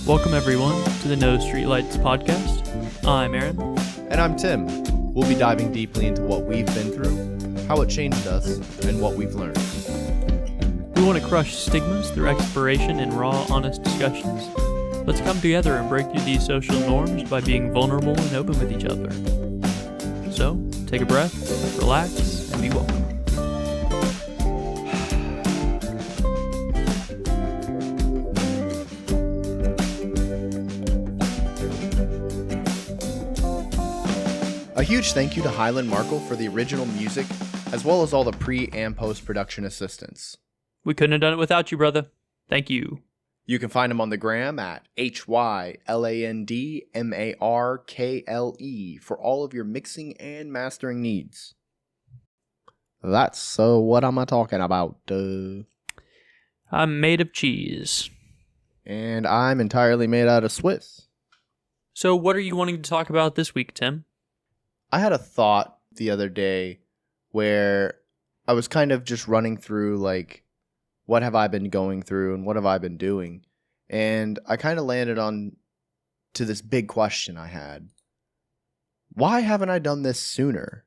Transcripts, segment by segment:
Welcome everyone to the No Streetlights podcast. I'm Aaron. And I'm Tim. We'll be diving deeply into what we've been through, how it changed us, and what we've learned. We want to crush stigmas through exploration and raw, honest discussions. Let's come together and break through these social norms by being vulnerable and open with each other. So, take a breath, relax, and be welcome. A huge thank you to Highland Markle for the original music, as well as all the pre- and post-production assistance. We couldn't have done it without you, brother. Thank you. You can find him on the gram at HYLANDMARKLE for all of your mixing and mastering needs. That's what I'm talking about. I'm made of cheese. And I'm entirely made out of Swiss. So what are you wanting to talk about this week, Tim? I had a thought the other day where I was kind of just running through, what have I been going through and what have I been doing? And I kind of landed on to this big question I had. Why haven't I done this sooner?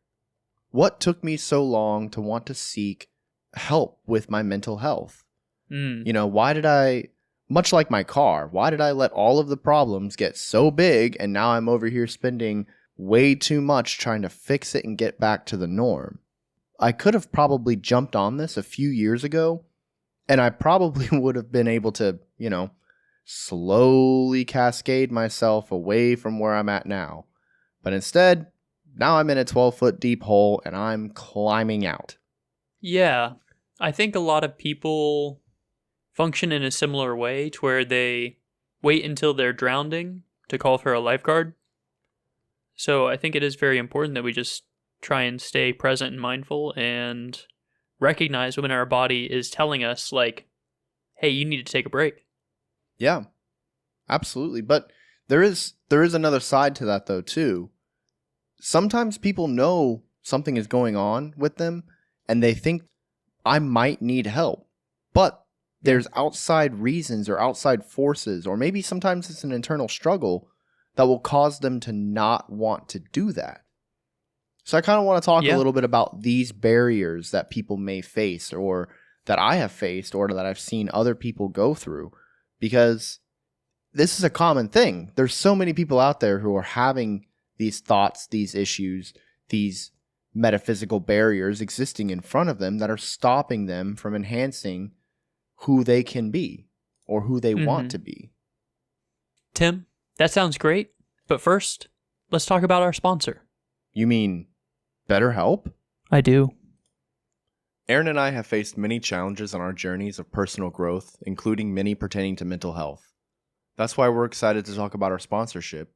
What took me so long to want to seek help with my mental health? Why did I, much like my car, why did I let all of the problems get so big and now I'm over here spending way too much trying to fix it and get back to the norm? I could have probably jumped on this a few years ago, and I probably would have been able to, slowly cascade myself away from where I'm at now. But instead, now I'm in a 12-foot deep hole and I'm climbing out. Yeah, I think a lot of people function in a similar way to where they wait until they're drowning to call for a lifeguard. So I think it is very important that we just try and stay present and mindful and recognize when our body is telling us, hey, you need to take a break. Yeah, absolutely. But there is another side to that, though, too. Sometimes people know something is going on with them, and they think, I might need help. But there's outside reasons or outside forces, or maybe sometimes it's an internal struggle that will cause them to not want to do that. So I kind of want to talk a little bit about these barriers that people may face, or that I have faced, or that I've seen other people go through, because this is a common thing. There's so many people out there who are having these thoughts, these issues, these metaphysical barriers existing in front of them that are stopping them from enhancing who they can be or who they want to be. Tim? That sounds great, but first, let's talk about our sponsor. You mean BetterHelp? I do. Aaron and I have faced many challenges on our journeys of personal growth, including many pertaining to mental health. That's why we're excited to talk about our sponsorship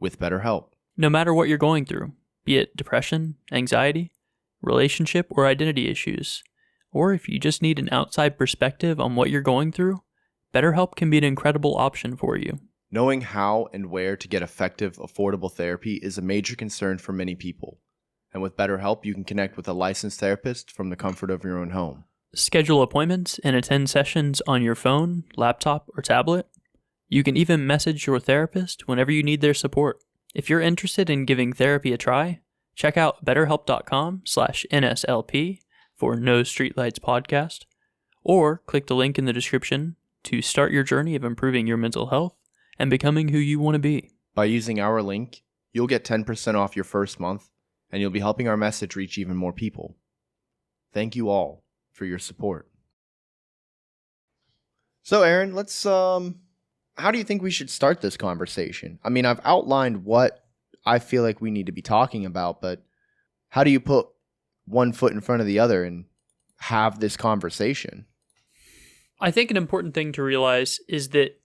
with BetterHelp. No matter what you're going through, be it depression, anxiety, relationship, or identity issues, or if you just need an outside perspective on what you're going through, BetterHelp can be an incredible option for you. Knowing how and where to get effective, affordable therapy is a major concern for many people. And with BetterHelp, you can connect with a licensed therapist from the comfort of your own home. Schedule appointments and attend sessions on your phone, laptop, or tablet. You can even message your therapist whenever you need their support. If you're interested in giving therapy a try, check out betterhelp.com/NSLP for No Streetlights Podcast, or click the link in the description to start your journey of improving your mental health and becoming who you want to be. By using our link, you'll get 10% off your first month, and you'll be helping our message reach even more people. Thank you all for your support. So, Aaron, let's, how do you think we should start this conversation? I mean, I've outlined what I feel like we need to be talking about, but how do you put one foot in front of the other and have this conversation? I think an important thing to realize is that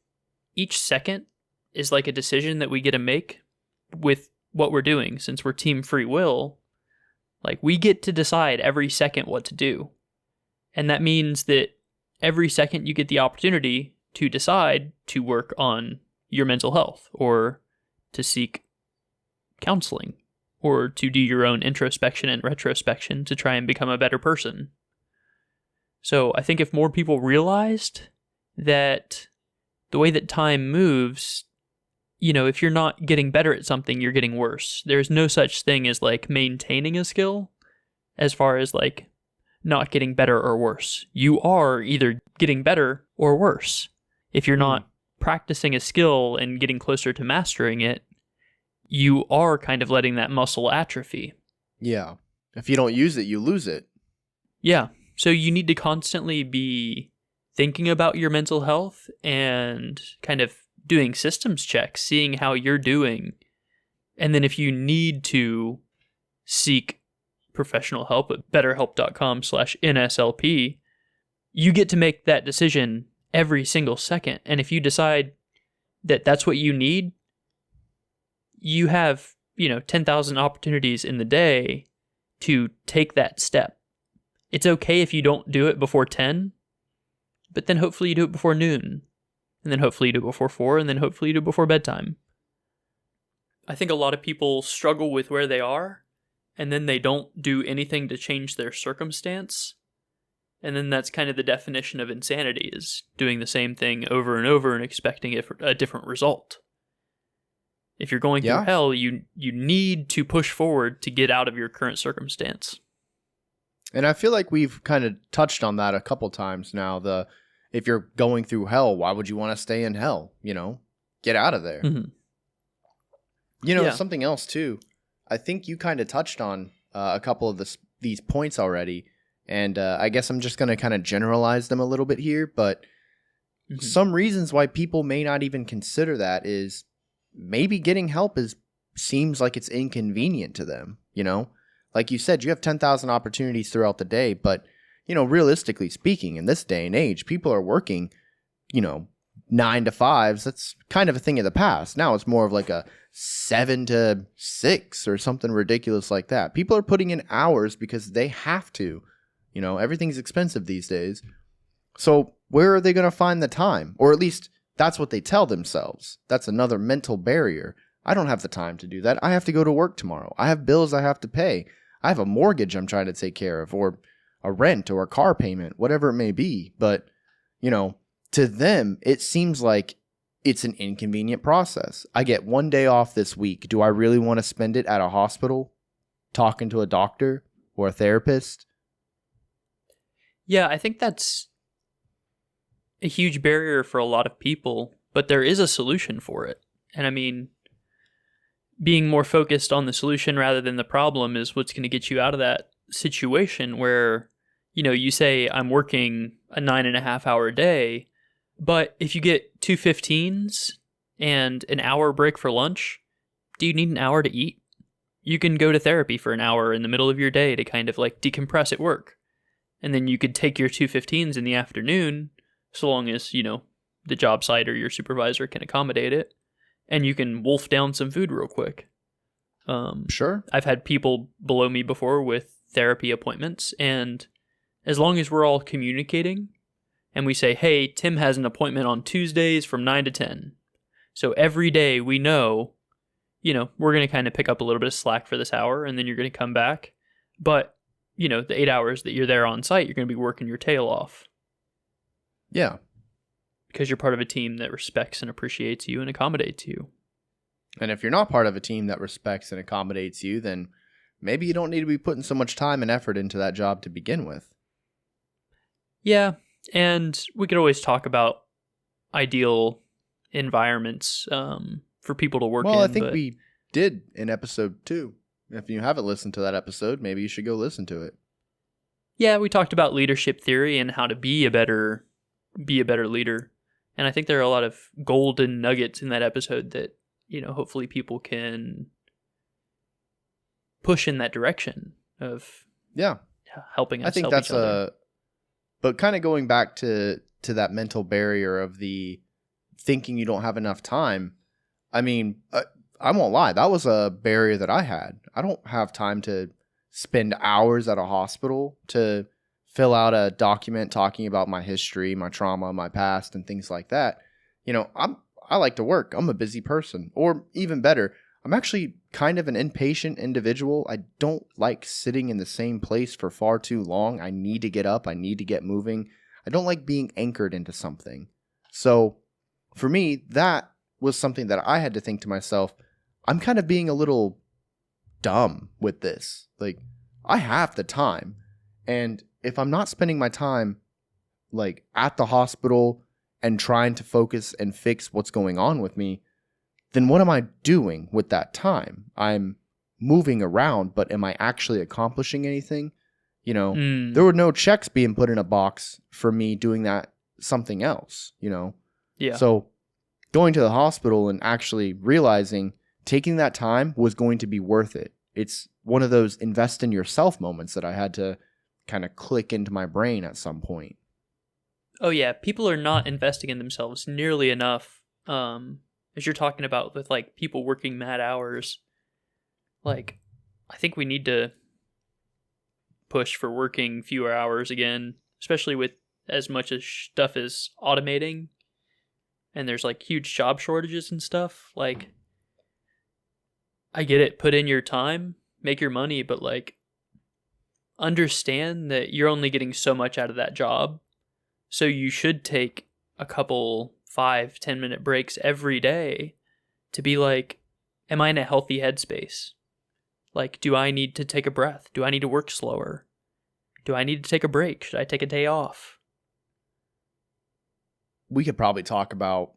each second is like a decision that we get to make with what we're doing. Since we're team free will, we get to decide every second what to do. And that means that every second you get the opportunity to decide to work on your mental health, or to seek counseling, or to do your own introspection and retrospection to try and become a better person. So I think if more people realized that the way that time moves, if you're not getting better at something, you're getting worse. There's no such thing as like maintaining a skill as far as like not getting better or worse. You are either getting better or worse. If you're not practicing a skill and getting closer to mastering it, you are kind of letting that muscle atrophy. Yeah. If you don't use it, you lose it. Yeah. So you need to constantly be thinking about your mental health and kind of doing systems checks, seeing how you're doing. And then if you need to seek professional help at betterhelp.com/nslp, you get to make that decision every single second. And if you decide that that's what you need, you have, 10,000 opportunities in the day to take that step. It's okay if you don't do it before 10, but then hopefully you do it before noon, and then hopefully you do it before 4, and then hopefully you do it before bedtime. I think a lot of people struggle with where they are, and then they don't do anything to change their circumstance. And then that's kind of the definition of insanity, is doing the same thing over and over and expecting a different result. If you're going through hell, you need to push forward to get out of your current circumstance. And I feel like we've kind of touched on that a couple times now. If you're going through hell, why would you want to stay in hell? Get out of there. Mm-hmm. Something else too. I think you kind of touched on a couple of these points already. And I guess I'm just going to kind of generalize them a little bit here. But some reasons why people may not even consider that is maybe getting help seems like it's inconvenient to them, Like you said, you have 10,000 opportunities throughout the day, but, realistically speaking, in this day and age, people are working, 9 to 5s. That's kind of a thing of the past. Now it's more of like a 7 to 6 or something ridiculous like that. People are putting in hours because they have to. Everything's expensive these days. So where are they going to find the time? Or at least that's what they tell themselves. That's another mental barrier. I don't have the time to do that. I have to go to work tomorrow. I have bills I have to pay. I have a mortgage I'm trying to take care of, or a rent or a car payment, whatever it may be. But, to them, it seems like it's an inconvenient process. I get one day off this week. Do I really want to spend it at a hospital talking to a doctor or a therapist? Yeah, I think that's a huge barrier for a lot of people, but there is a solution for it. And I mean, being more focused on the solution rather than the problem is what's going to get you out of that situation where, you say, I'm working a 9.5-hour day, but if you get 2 15s and an hour break for lunch, do you need an hour to eat? You can go to therapy for an hour in the middle of your day to kind of like decompress at work. And then you could take your 2 15s in the afternoon, so long as, the job site or your supervisor can accommodate it. And you can wolf down some food real quick. Sure. I've had people below me before with therapy appointments, and as long as we're all communicating, and we say, hey, Tim has an appointment on Tuesdays from 9 to 10. So every day we know, we're going to kind of pick up a little bit of slack for this hour, and then you're going to come back. But, the 8 hours that you're there on site, you're going to be working your tail off. Yeah. Because you're part of a team that respects and appreciates you and accommodates you. And if you're not part of a team that respects and accommodates you, then maybe you don't need to be putting so much time and effort into that job to begin with. Yeah, and we could always talk about ideal environments for people to work in. Well, I think we did in episode 2. If you haven't listened to that episode, maybe you should go listen to it. Yeah, we talked about leadership theory and how to be a better leader. And I think there are a lot of golden nuggets in that episode that, hopefully people can push in that direction of helping us I think help that's each other. But kind of going back to that mental barrier of the thinking you don't have enough time. I mean, I won't lie. That was a barrier that I had. I don't have time to spend hours at a hospital to fill out a document talking about my history, my trauma, my past, and things like that. I like to work. I'm a busy person. Or even better, I'm actually kind of an impatient individual. I don't like sitting in the same place for far too long. I need to get up. I need to get moving. I don't like being anchored into something. So for me, that was something that I had to think to myself, I'm kind of being a little dumb with this. Like, I have the time. And if I'm not spending my time like at the hospital and trying to focus and fix what's going on with me, then what am I doing with that time? I'm moving around, but am I actually accomplishing anything? You know, there were no checks being put in a box for me doing that something else, you know? Yeah. So going to the hospital and actually realizing taking that time was going to be worth it. It's one of those invest in yourself moments that I had to kind of click into my brain at some point. Oh yeah, people are not investing in themselves nearly enough. As you're talking about with like people working mad hours, like I think we need to push for working fewer hours again, especially with as much as stuff is automating and there's like huge job shortages and stuff. Like, I get it, put in your time, make your money, but like understand that you're only getting so much out of that job. So you should take a couple 5-10 minute breaks every day to be like, am I in a healthy headspace? Like, do I need to take a breath? Do I need to work slower? Do I need to take a break? Should I take a day off? We could probably talk about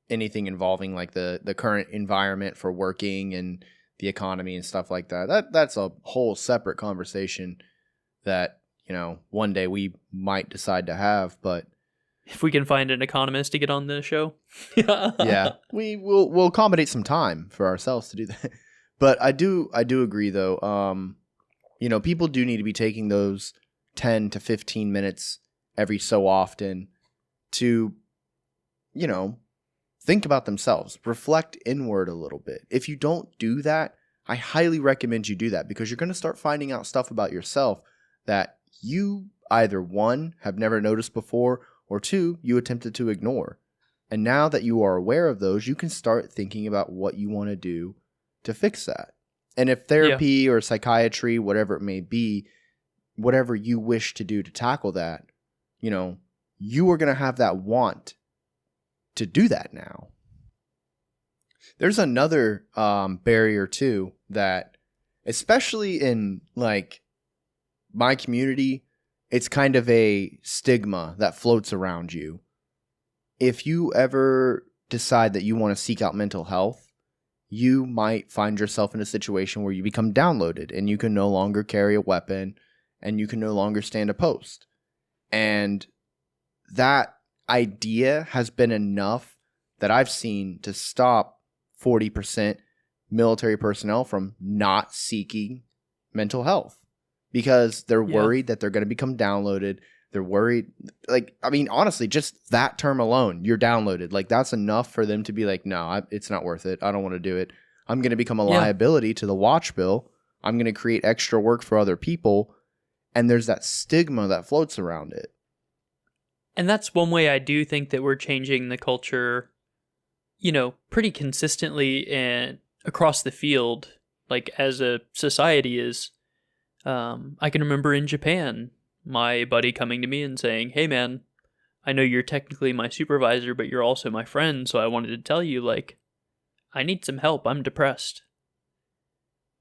anything involving like the current environment for working and the economy and stuff like that. That's a whole separate conversation that, you know, one day we might decide to have, but if we can find an economist to get on the show. Yeah, we'll accommodate some time for ourselves to do that. But I do agree though. You know, people do need to be taking those 10 to 15 minutes every so often to, you know, think about themselves, reflect inward a little bit. If you don't do that, I highly recommend you do that, because you're going to start finding out stuff about yourself that you either, one, have never noticed before, or two, you attempted to ignore. And now that you are aware of those, you can start thinking about what you want to do to fix that. And if therapy or psychiatry, whatever it may be, whatever you wish to do to tackle that, you know, you are going to have that want to do that now. There's another barrier too that, especially in like my community, it's kind of a stigma that floats around you. If you ever decide that you want to seek out mental health, you might find yourself in a situation where you become downloaded and you can no longer carry a weapon and you can no longer stand a post. And that idea has been enough that I've seen to stop 40% military personnel from not seeking mental health, because they're worried that they're going to become downloaded. They're worried. Like, I mean, honestly, just that term alone, you're downloaded. Like, that's enough for them to be like, no, it's not worth it. I don't want to do it. I'm going to become a liability to the watch bill. I'm going to create extra work for other people. And there's that stigma that floats around it. And that's one way I do think that we're changing the culture, you know, pretty consistently and across the field, like as a society is. I can remember in Japan, my buddy coming to me and saying, hey man, I know you're technically my supervisor, but you're also my friend. So I wanted to tell you, like, I need some help. I'm depressed.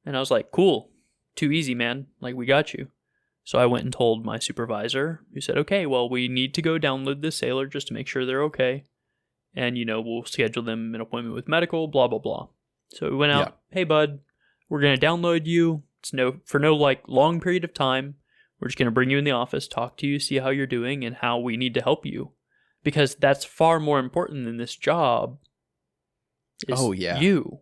And I was like, cool, too easy, man. Like, we got you. So I went and told my supervisor, who said, okay, well, we need to go download this sailor just to make sure they're okay. And, you know, we'll schedule them an appointment with medical, blah, blah, blah. So we went out, hey, bud, we're going to download you. It's for no like long period of time. We're just going to bring you in the office, talk to you, see how you're doing and how we need to help you. Because that's far more important than this job. You.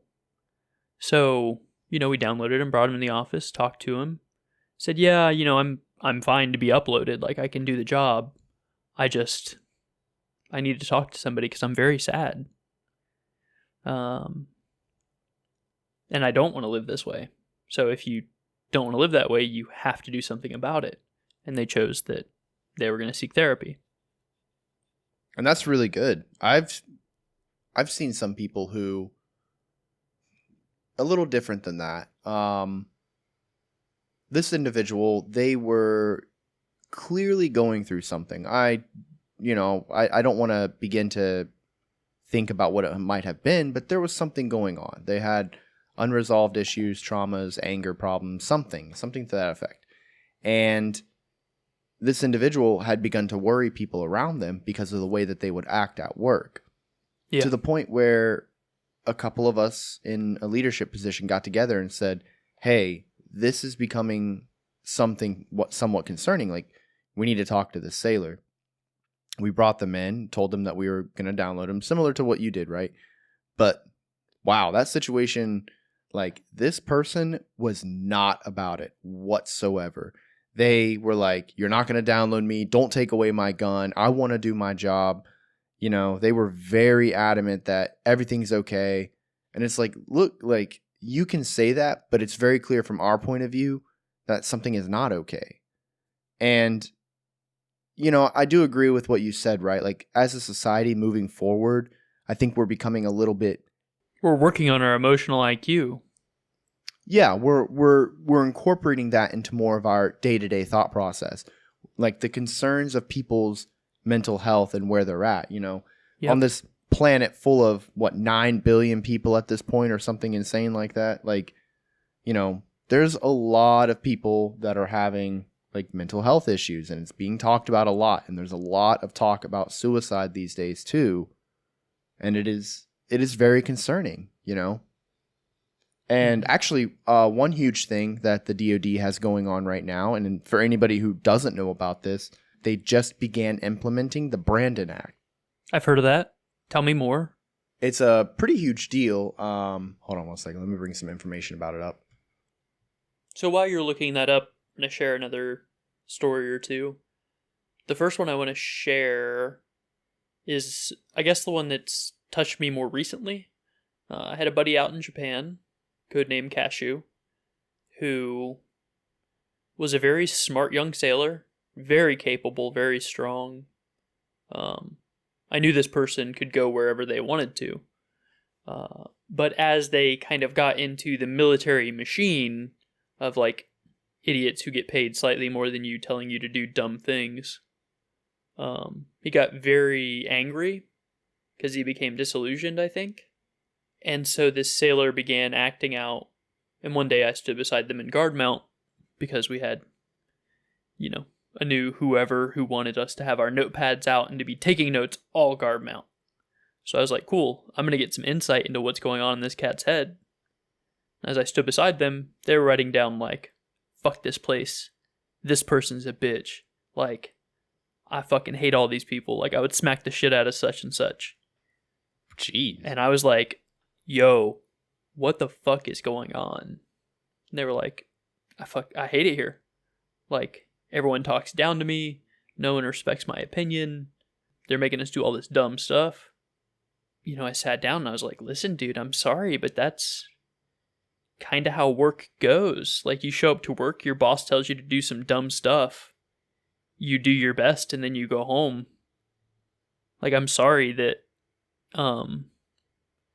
So, you know, we downloaded him, brought him in the office, talked to him. Said, yeah, you know, I'm fine to be uploaded. Like, I can do the job. I need to talk to somebody because I'm very sad. And I don't want to live this way. So if you don't want to live that way, you have to do something about it. And they chose that they were going to seek therapy. And that's really good. I've seen some people who a little different than that. This individual, they were clearly going through something. I don't want to begin to think about what it might have been, but there was something going on. They had unresolved issues, traumas, anger problems, something to that effect. And this individual had begun to worry people around them because of the way that they would act at work. Yeah. To the point where a couple of us in a leadership position got together and said, hey, this is becoming something somewhat concerning. Like, we need to talk to this sailor. We brought them in, told them that we were going to download them, similar to what you did, right? But wow, that situation, like, this person was not about it whatsoever. They were like, you're not going to download me. Don't take away my gun. I want to do my job. You know, they were very adamant that everything's okay. And it's like, look, like, you can say that, but it's very clear from our point of view that something is not okay. And, you know, I do agree with what you said, right? Like, as a society moving forward, I think we're becoming a little bit... We're working on our emotional IQ. Yeah, we're incorporating that into more of our day-to-day thought process. Like, the concerns of people's mental health and where they're at, you know. Yep. On this planet full of, 9 billion people at this point or something insane like that. Like, you know, there's a lot of people that are having, like, mental health issues, and it's being talked about a lot. And there's a lot of talk about suicide these days, too. And it is very concerning, you know. And actually, one huge thing that the DoD has going on right now, and for anybody who doesn't know about this, they just began implementing the Brandon Act. I've heard of that. Tell me more. It's a pretty huge deal. Hold on one second. Let me bring some information about it up. So while you're looking that up, I'm going to share another story or two. The first one I want to share is, I guess, the one that's touched me more recently. I had a buddy out in Japan, codename Cashew, who was a very smart young sailor, very capable, very strong. I knew this person could go wherever they wanted to. But as they kind of got into the military machine of, like, idiots who get paid slightly more than you telling you to do dumb things, he got very angry because he became disillusioned, I think. And so this sailor began acting out. And one day I stood beside them in guard mount because we had, you know, a new whoever who wanted us to have our notepads out and to be taking notes all guard mount. So I was like, cool, I'm going to get some insight into what's going on in this cat's head. As I stood beside them, they were writing down, like, fuck this place. This person's a bitch. Like, I fucking hate all these people. Like, I would smack the shit out of such and such. Jeez. And I was like, yo, what the fuck is going on? And they were like, I hate it here. Like, everyone talks down to me. No one respects my opinion. They're making us do all this dumb stuff. You know, I sat down and I was like, listen, dude, I'm sorry, but that's kind of how work goes. Like, you show up to work, your boss tells you to do some dumb stuff. You do your best and then you go home. Like, I'm sorry that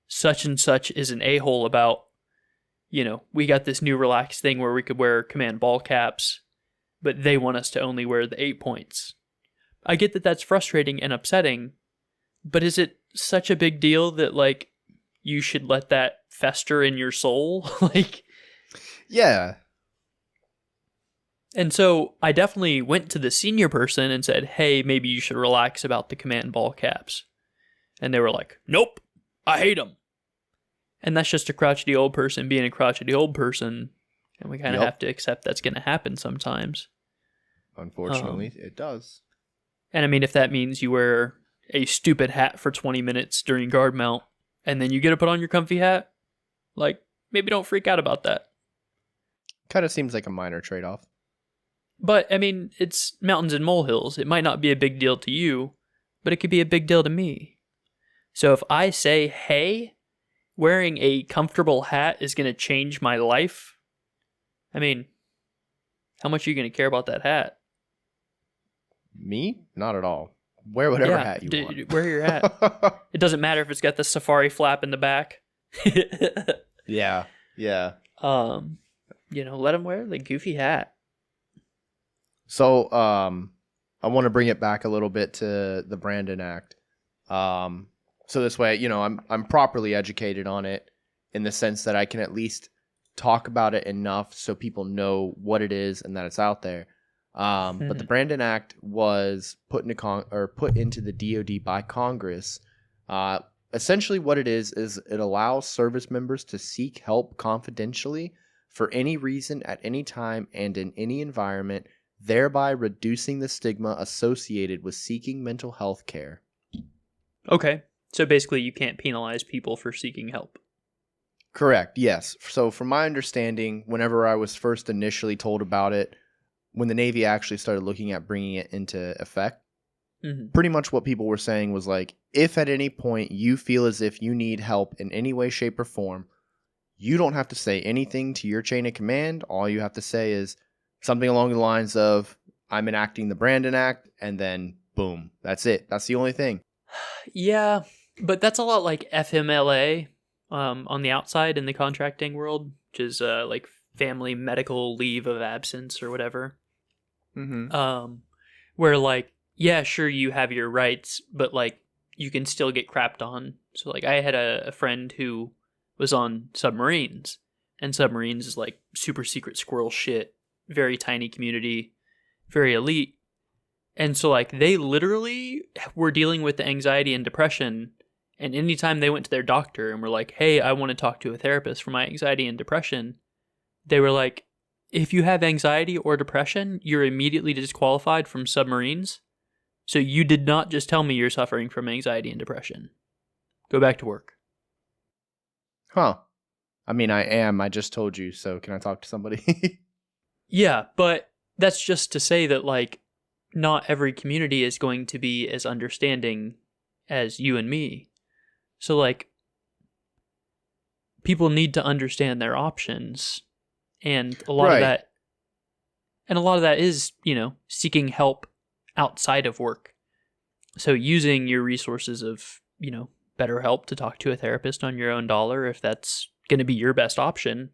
such and such is an a-hole about, you know, we got this new relaxed thing where we could wear command ball caps, but they want us to only wear the 8 points. I get that that's frustrating and upsetting, but is it such a big deal that, like, you should let that fester in your soul? Like, yeah. And so I definitely went to the senior person and said, hey, maybe you should relax about the command ball caps. And they were like, nope, I hate them. And that's just a crotchety old person being a crotchety old person. And we kind of have to accept that's going to happen sometimes. Unfortunately, it does. And I mean, if that means you wear a stupid hat for 20 minutes during guard mount, and then you get to put on your comfy hat, like, maybe don't freak out about that. Kind of seems like a minor trade-off. But, I mean, it's mountains and molehills. It might not be a big deal to you, but it could be a big deal to me. So if I say, hey, wearing a comfortable hat is going to change my life, I mean, how much are you going to care about that hat? Me? Not at all. Wear whatever hat you want. Wear your hat. It doesn't matter if it's got the safari flap in the back. Yeah. You know, let them wear the goofy hat. So, I want to bring it back a little bit to the Brandon Act. So this way, I'm properly educated on it in the sense that I can at least talk about it enough so people know what it is and that it's out there. But the Brandon Act was put into the DoD by Congress. Essentially, what it is it allows service members to seek help confidentially for any reason at any time and in any environment, thereby reducing the stigma associated with seeking mental health care. Okay. So basically, you can't penalize people for seeking help. Correct, yes. So from my understanding, whenever I was first initially told about it, when the Navy actually started looking at bringing it into effect, pretty much what people were saying was like, if at any point you feel as if you need help in any way, shape, or form, you don't have to say anything to your chain of command. All you have to say is something along the lines of, I'm enacting the Brandon Act, and then boom, that's it. That's the only thing. Yeah, but that's a lot like FMLA on the outside in the contracting world, which is like family medical leave of absence or whatever. Where like, yeah, sure, you have your rights, but like you can still get crapped on. So like I had a friend who was on submarines, and submarines is like super secret squirrel shit, very tiny community, very elite. And so like they literally were dealing with the anxiety and depression, and anytime they went to their doctor and were like, hey, I want to talk to a therapist for my anxiety and depression, they were like, if you have anxiety or depression, you're immediately disqualified from submarines. So you did not just tell me you're suffering from anxiety and depression. Go back to work. Huh. I mean, I am. I just told you, so can I talk to somebody? Yeah, but that's just to say that, like, not every community is going to be as understanding as you and me. So, like, people need to understand their options. And a lot of that is, seeking help outside of work. So using your resources of, BetterHelp to talk to a therapist on your own dollar, if that's going to be your best option.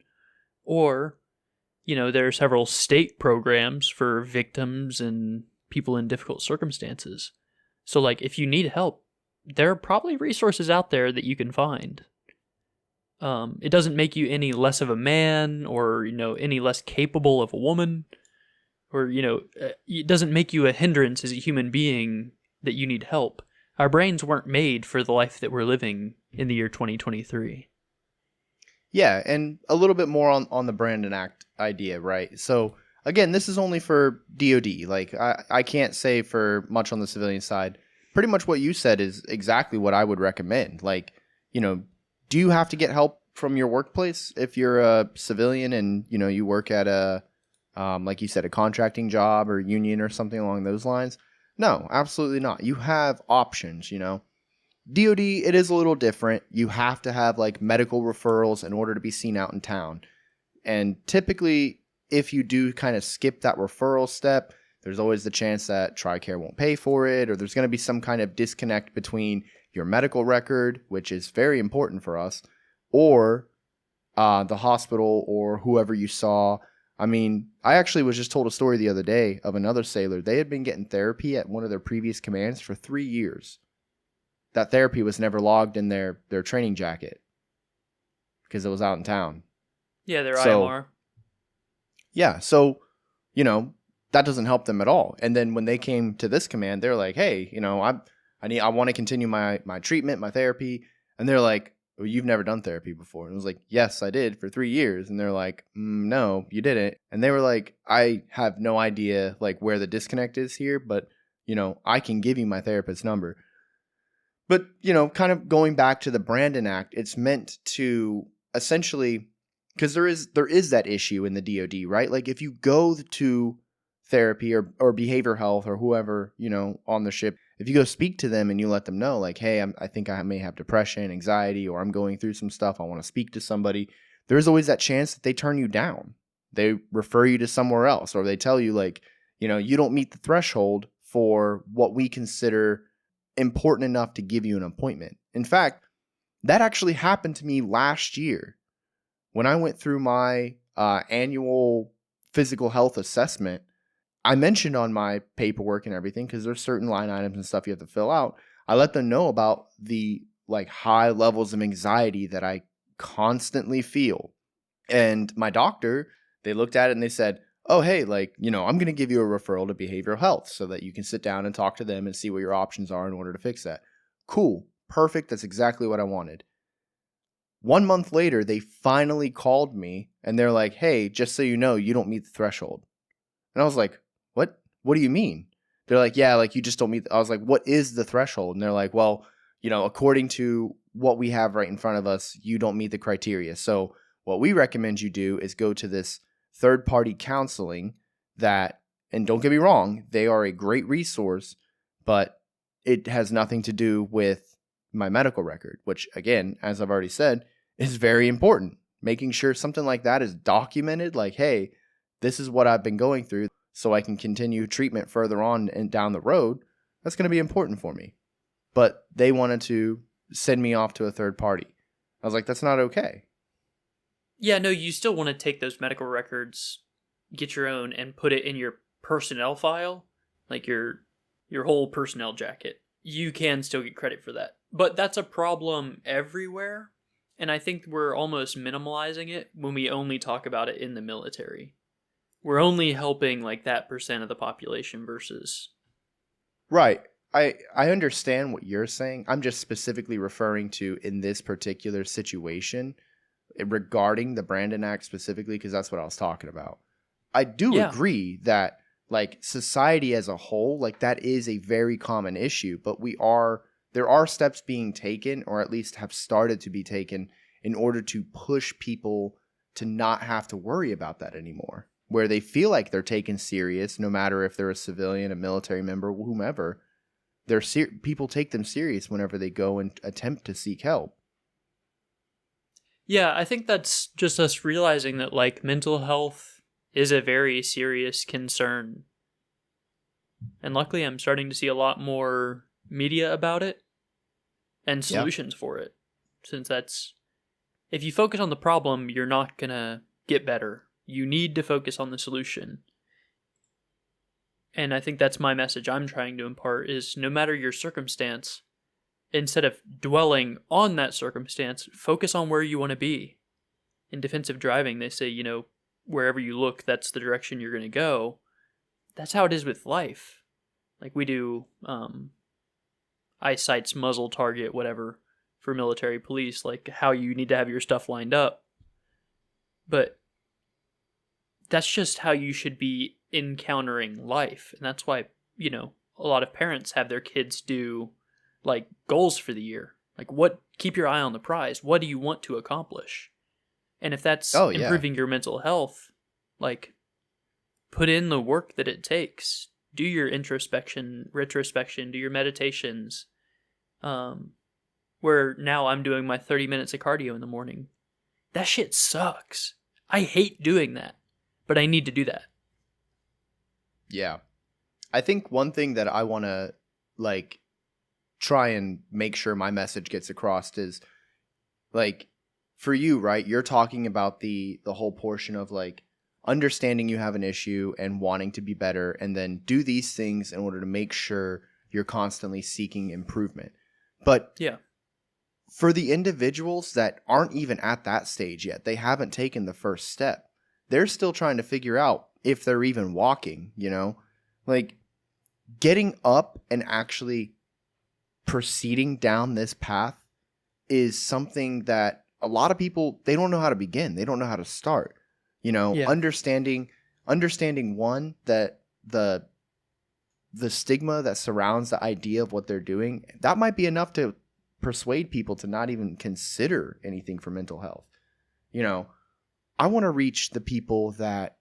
Or, there are several state programs for victims and people in difficult circumstances. So, like, if you need help, there are probably resources out there that you can find. It doesn't make you any less of a man or, any less capable of a woman. Or, it doesn't make you a hindrance as a human being that you need help. Our brains weren't made for the life that we're living in the year 2023. Yeah, and a little bit more on the Brandon Act idea, right? So, again, this is only for DoD. Like, I can't say for much on the civilian side. Pretty much what you said is exactly what I would recommend. Like, do you have to get help from your workplace if you're a civilian and, you work at a, like you said, a contracting job or union or something along those lines? No, absolutely not. You have options, DoD, it is a little different. You have to have like medical referrals in order to be seen out in town. And typically, if you do kind of skip that referral step, there's always the chance that TRICARE won't pay for it, or there's going to be some kind of disconnect between your medical record, which is very important for us, or the hospital or whoever you saw. I mean, I actually was just told a story the other day of another sailor. They had been getting therapy at one of their previous commands for 3 years. That therapy was never logged in their training jacket because it was out in town. Yeah, their IMR. Yeah, so, that doesn't help them at all. And then when they came to this command, they're like, hey, I want to continue my treatment, my therapy. And they're like, well, you've never done therapy before. And I was like, yes, I did for 3 years. And they're like, no, you didn't. And they were like, I have no idea like where the disconnect is here, but, I can give you my therapist's number. But, kind of going back to the Brandon Act, it's meant to essentially, because there is that issue in the DoD, right? Like if you go to therapy or behavioral health or whoever, on the ship, if you go speak to them and you let them know like, hey, I think I may have depression, anxiety, or I'm going through some stuff, I want to speak to somebody, there's always that chance that they turn you down. They refer you to somewhere else, or they tell you like, you don't meet the threshold for what we consider important enough to give you an appointment. In fact, that actually happened to me last year when I went through my annual physical health assessment. I mentioned on my paperwork and everything, because there's certain line items and stuff you have to fill out. I let them know about the like high levels of anxiety that I constantly feel. And my doctor, they looked at it and they said, oh, hey, like, I'm going to give you a referral to behavioral health so that you can sit down and talk to them and see what your options are in order to fix that. Cool. Perfect. That's exactly what I wanted. 1 month later, they finally called me and they're like, hey, just so you know, you don't meet the threshold. And I was like, what? What do you mean? They're like, yeah, like you just don't meet. I was like, what is the threshold? And they're like, well, according to what we have right in front of us, you don't meet the criteria. So what we recommend you do is go to this third-party counseling that, and don't get me wrong, they are a great resource, but it has nothing to do with my medical record, which again, as I've already said, is very important. Making sure something like that is documented, like, hey, this is what I've been going through so I can continue treatment further on and down the road. That's going to be important for me. But they wanted to send me off to a third party. I was like, that's not okay. Yeah, no, you still want to take those medical records, get your own, and put it in your personnel file, like your whole personnel jacket. You can still get credit for that. But that's a problem everywhere, and I think we're almost minimalizing it when we only talk about it in the military. We're only helping like that percent of the population versus... Right. I understand what you're saying. I'm just specifically referring to in this particular situation regarding the Brandon Act specifically, because that's what I was talking about. I do agree that like society as a whole, like that is a very common issue, but there are steps being taken, or at least have started to be taken, in order to push people to not have to worry about that anymore, where they feel like they're taken serious, no matter if they're a civilian, a military member, whomever. People take them serious whenever they go and attempt to seek help. Yeah, I think that's just us realizing that like mental health is a very serious concern. And luckily I'm starting to see a lot more media about it and solutions for it. Since if you focus on the problem, you're not going to get better. You need to focus on the solution. And I think that's my message I'm trying to impart is no matter your circumstance, instead of dwelling on that circumstance, focus on where you want to be. In defensive driving, they say, wherever you look, that's the direction you're going to go. That's how it is with life. Like we do eyesights, muzzle, target, whatever, for military police, like how you need to have your stuff lined up. But that's just how you should be encountering life. And that's why, a lot of parents have their kids do like goals for the year. Like keep your eye on the prize. What do you want to accomplish? And if that's improving your mental health, like put in the work that it takes. Do your retrospection, do your meditations. Where now I'm doing my 30 minutes of cardio in the morning. That shit sucks. I hate doing that, but I need to do that. Yeah. I think one thing that I want to like try and make sure my message gets across is like for you, right? You're talking about the whole portion of like understanding you have an issue and wanting to be better, and then do these things in order to make sure you're constantly seeking improvement. But yeah, for the individuals that aren't even at that stage yet, they haven't taken the first step. They're still trying to figure out if they're even walking, like getting up and actually proceeding down this path is something that a lot of people, they don't know how to begin. They don't know how to start, understanding one, that the stigma that surrounds the idea of what they're doing, that might be enough to persuade people to not even consider anything for mental health. I want to reach the people that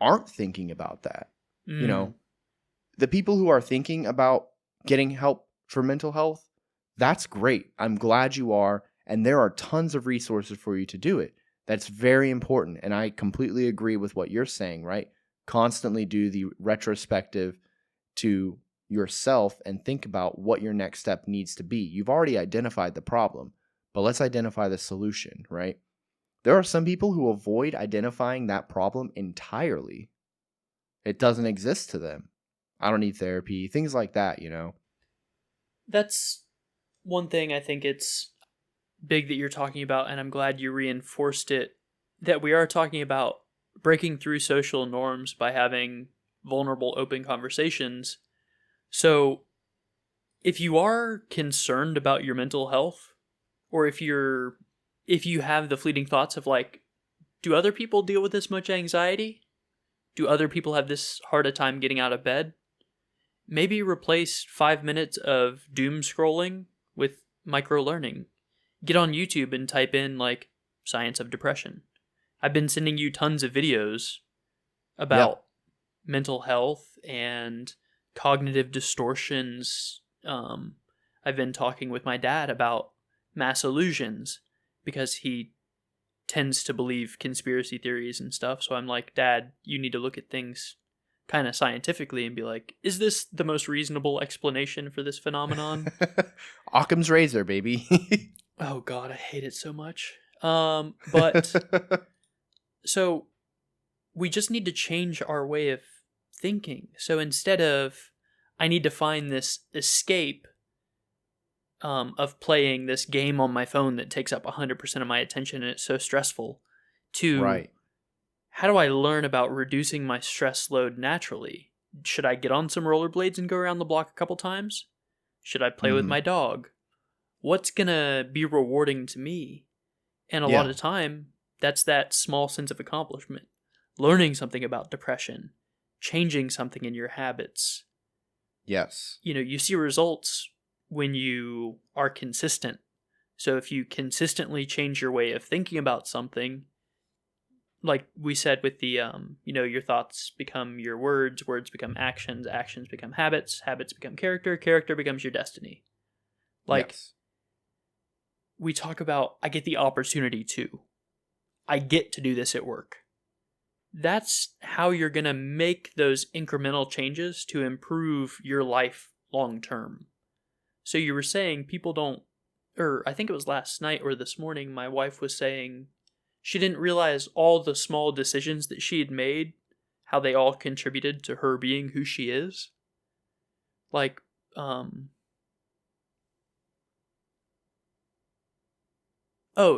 aren't thinking about that. The people who are thinking about getting help for mental health, that's great. I'm glad you are. And there are tons of resources for you to do it. That's very important. And I completely agree with what you're saying, right? Constantly do the retrospective to yourself and think about what your next step needs to be. You've already identified the problem, but let's identify the solution, right? There are some people who avoid identifying that problem entirely. It doesn't exist to them. I don't need therapy, things like that, That's One thing I think it's big that you're talking about, and I'm glad you reinforced it, that we are talking about breaking through social norms by having vulnerable, open conversations. So if you are concerned about your mental health, or if you have the fleeting thoughts of like, do other people deal with this much anxiety? Do other people have this hard a time getting out of bed? Maybe replace 5 minutes of doom scrolling with micro learning. Get on YouTube and type in like science of depression. I've been sending you tons of videos about mental health and cognitive distortions. I've been talking with my dad about mass illusions because he tends to believe conspiracy theories and stuff. So I'm like, Dad, you need to look at things kind of scientifically and be like, is this the most reasonable explanation for this phenomenon? Occam's razor, baby. Oh God, I hate it so much. But so we just need to change our way of thinking. So instead of, I need to find this escape of playing this game on my phone that takes up 100% of my attention and it's so stressful, to right. how do I learn about reducing my stress load naturally? Should I get on some rollerblades and go around the block a couple times? Should I play with my dog? What's going to be rewarding to me? And a lot of time, that's that small sense of accomplishment. Learning something about depression, changing something in your habits. Yes. You see results when you are consistent. So if you consistently change your way of thinking about something, like we said with the, your thoughts become your words, words become actions, actions become habits, habits become character, character becomes your destiny. We talk about, I get the opportunity to. I get to do this at work. That's how you're going to make those incremental changes to improve your life long term. So you were saying people don't, or I think it was last night or this morning, my wife was saying she didn't realize all the small decisions that she had made, how they all contributed to her being who she is.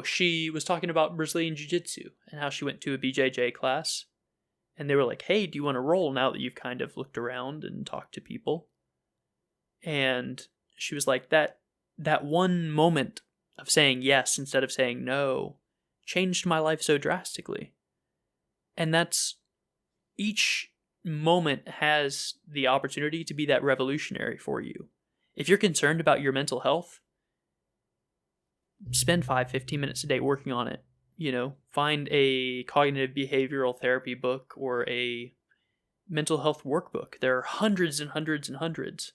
She was talking about Brazilian Jiu-Jitsu and how she went to a BJJ class. And they were like, hey, do you want to roll now that you've kind of looked around and talked to people? And she was like, that one moment of saying yes instead of saying no changed my life so drastically. And that's, each moment has the opportunity to be that revolutionary for you. If you're concerned about your mental health, spend 5-15 minutes a day working on it. Find a cognitive behavioral therapy book or a mental health workbook. There are hundreds and hundreds and hundreds.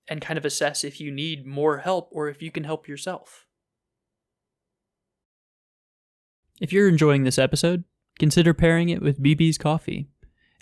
And kind of assess if you need more help or if you can help yourself. If you're enjoying this episode, consider pairing it with BB's Coffee.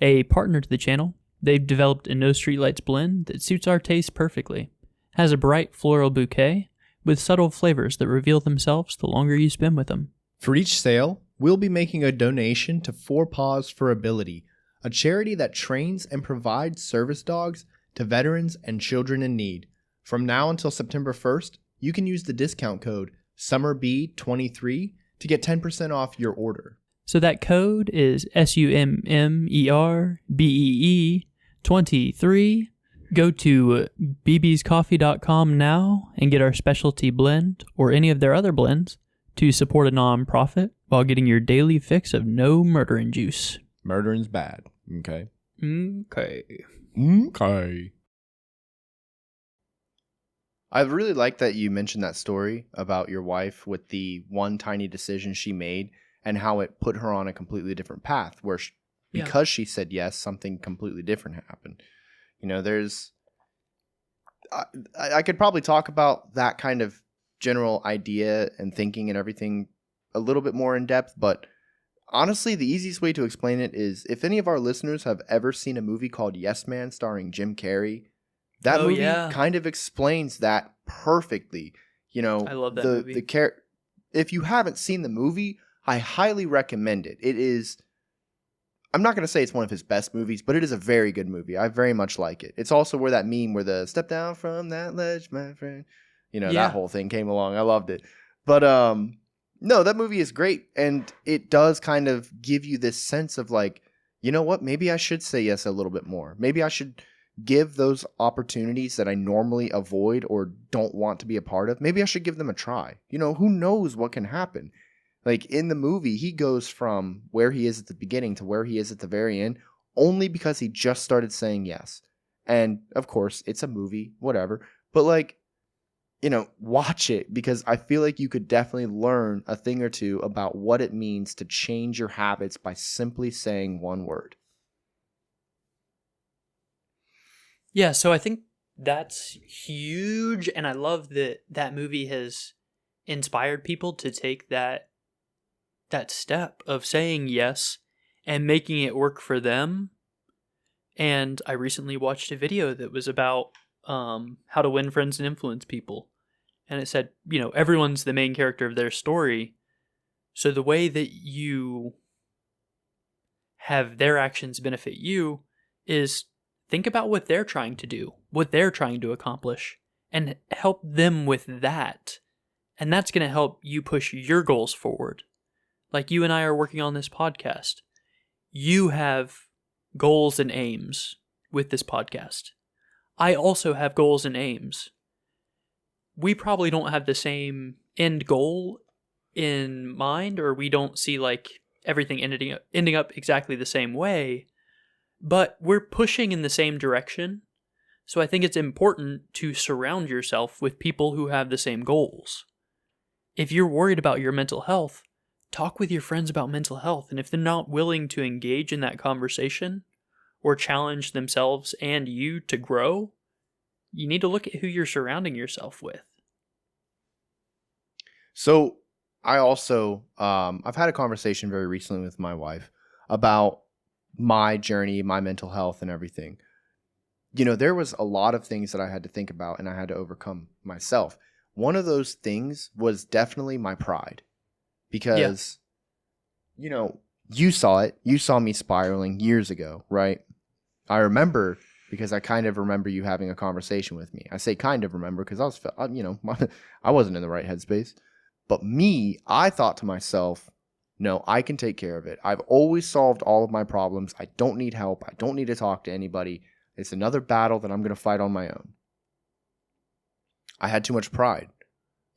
A partner to the channel, they've developed a No Streetlights blend that suits our taste perfectly. Has a bright floral bouquet with subtle flavors that reveal themselves the longer you spend with them. For each sale, we'll be making a donation to 4 Paws for Ability, a charity that trains and provides service dogs to veterans and children in need. From now until September 1st, you can use the discount code SUMMERB23 to get 10% off your order. So that code is SUMMERBEE23. Go to bbscoffee.com now and get our specialty blend or any of their other blends to support a non-profit while getting your daily fix of no murdering juice. Murdering's bad. Okay. I really like that you mentioned that story about your wife with the one tiny decision she made and how it put her on a completely different path where because she said yes, something completely different happened. I could probably talk about that kind of general idea and thinking and everything a little bit more in depth, but honestly, the easiest way to explain it is if any of our listeners have ever seen a movie called Yes Man starring Jim Carrey, that movie kind of explains that perfectly. I love that movie. If you haven't seen the movie, I highly recommend it. It is, I'm not going to say it's one of his best movies, but it is a very good movie. I very much like it. It's also where that meme where the step down from that ledge, my friend, that whole thing came along. I loved it. But no, that movie is great. And it does kind of give you this sense of like, you know what? Maybe I should say yes a little bit more. Maybe I should give those opportunities that I normally avoid or don't want to be a part of. Maybe I should give them a try. Who knows what can happen? Like in the movie, he goes from where he is at the beginning to where he is at the very end only because he just started saying yes. And of course, it's a movie, whatever. But like, watch it because I feel like you could definitely learn a thing or two about what it means to change your habits by simply saying one word. Yeah, so I think that's huge, and I love that that movie has inspired people to take that step of saying yes and making it work for them. And I recently watched a video that was about how to win friends and influence people. And it said, everyone's the main character of their story. So the way that you have their actions benefit you is think about what they're trying to do, what they're trying to accomplish, and help them with that. And that's going to help you push your goals forward. Like you and I are working on this podcast. You have goals and aims with this podcast. I also have goals and aims. We probably don't have the same end goal in mind, or we don't see like everything ending up exactly the same way, but we're pushing in the same direction. So I think it's important to surround yourself with people who have the same goals. If you're worried about your mental health, talk with your friends about mental health. And if they're not willing to engage in that conversation or challenge themselves and you to grow, you need to look at who you're surrounding yourself with. So I also, I've had a conversation very recently with my wife about my journey, my mental health and everything. There was a lot of things that I had to think about and I had to overcome myself. One of those things was definitely my pride because, you saw it. You saw me spiraling years ago, right? I remember because I kind of remember you having a conversation with me. I say kind of remember because I wasn't in the right headspace. But I thought to myself, no, I can take care of it. I've always solved all of my problems. I don't need help. I don't need to talk to anybody. It's another battle that I'm going to fight on my own. I had too much pride.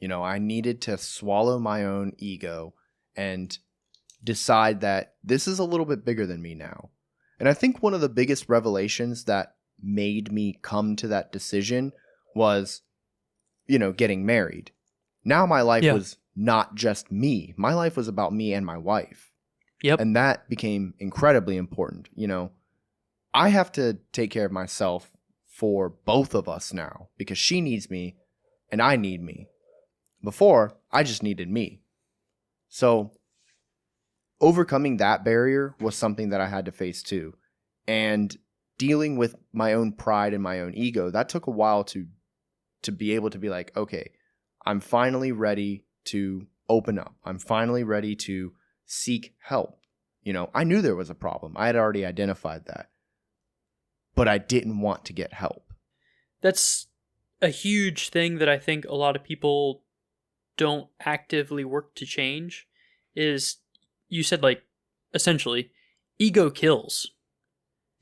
I needed to swallow my own ego and decide that this is a little bit bigger than me now. And I think one of the biggest revelations that made me come to that decision was, getting married. Now my life was not just me. My life was about me and my wife. Yep. And that became incredibly important. I have to take care of myself for both of us now because she needs me and I need me. Before, I just needed me. So overcoming that barrier was something that I had to face too. And dealing with my own pride and my own ego, that took a while to be able to be like, okay, I'm finally ready to open up. I'm finally ready to seek help. I knew there was a problem. I had already identified that. But I didn't want to get help. That's a huge thing that I think a lot of people don't actively work to change is, you said like, essentially, ego kills.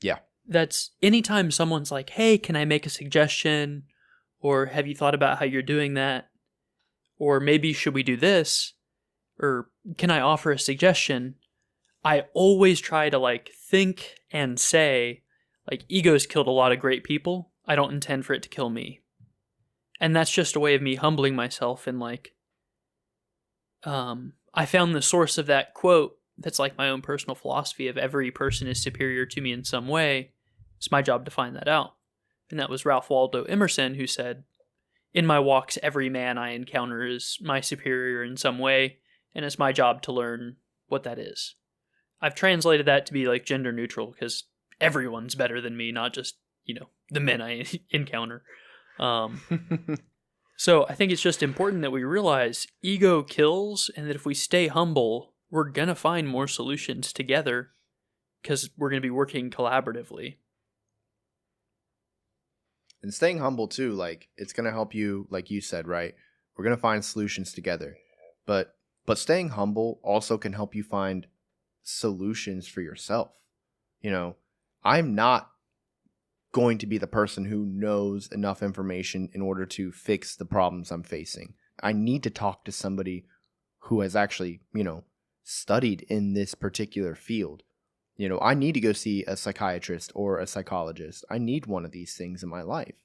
Yeah. That's anytime someone's like, hey, can I make a suggestion? Or have you thought about how you're doing that? Or maybe should we do this? Or can I offer a suggestion? I always try to like think and say, like, ego's killed a lot of great people. I don't intend for it to kill me. And that's just a way of me humbling myself and like, I found the source of that quote that's like my own personal philosophy of every person is superior to me in some way. It's my job to find that out. And that was Ralph Waldo Emerson, who said, in my walks, every man I encounter is my superior in some way, and it's my job to learn what that is. I've translated that to be like gender neutral because everyone's better than me, not just, the men I encounter. So I think it's just important that we realize ego kills, and that if we stay humble, we're going to find more solutions together because we're going to be working collaboratively. And staying humble too, like it's going to help you, like you said, right? We're going to find solutions together. But staying humble also can help you find solutions for yourself. You know, I'm not going to be the person who knows enough information in order to fix the problems I'm facing. I need to talk to somebody who has actually, studied in this particular field. I need to go see a psychiatrist or a psychologist. I need one of these things in my life.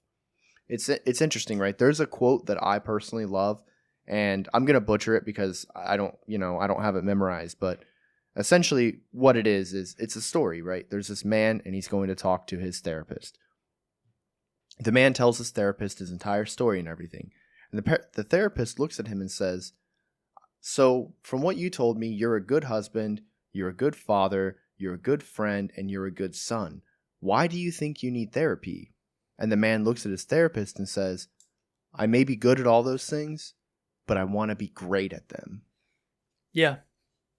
It's interesting, right? There's a quote that I personally love, and I'm going to butcher it because I don't have it memorized, but essentially what it is it's a story, right? There's this man and he's going to talk to his therapist. The man tells his therapist his entire story and everything. And the therapist looks at him and says, "So from what you told me, you're a good husband, you're a good father, you're a good friend, and you're a good son. Why do you think you need therapy?" And the man looks at his therapist and says, "I may be good at all those things, but I want to be great at them." Yeah.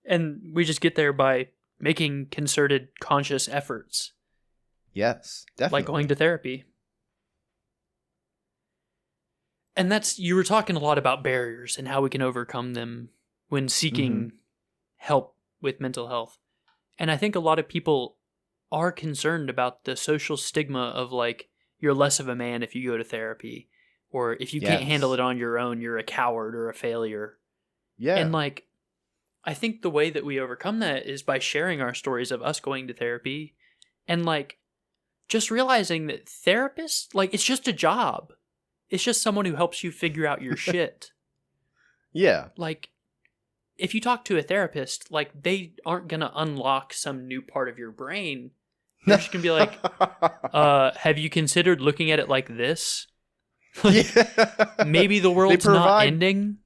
And we just get there by making concerted, conscious efforts. Yes, definitely. Like going to therapy. And you were talking a lot about barriers and how we can overcome them when seeking help with mental health. And I think a lot of people are concerned about the social stigma of like, you're less of a man if you go to therapy, or if you can't handle it on your own, you're a coward or a failure. Yeah. And like, I think the way that we overcome that is by sharing our stories of us going to therapy and like just realizing that therapists, like it's just a job. It's just someone who helps you figure out your shit. Yeah. Like if you talk to a therapist, like they aren't going to unlock some new part of your brain. They're just going to be like, have you considered looking at it like this? Maybe the world's not ending.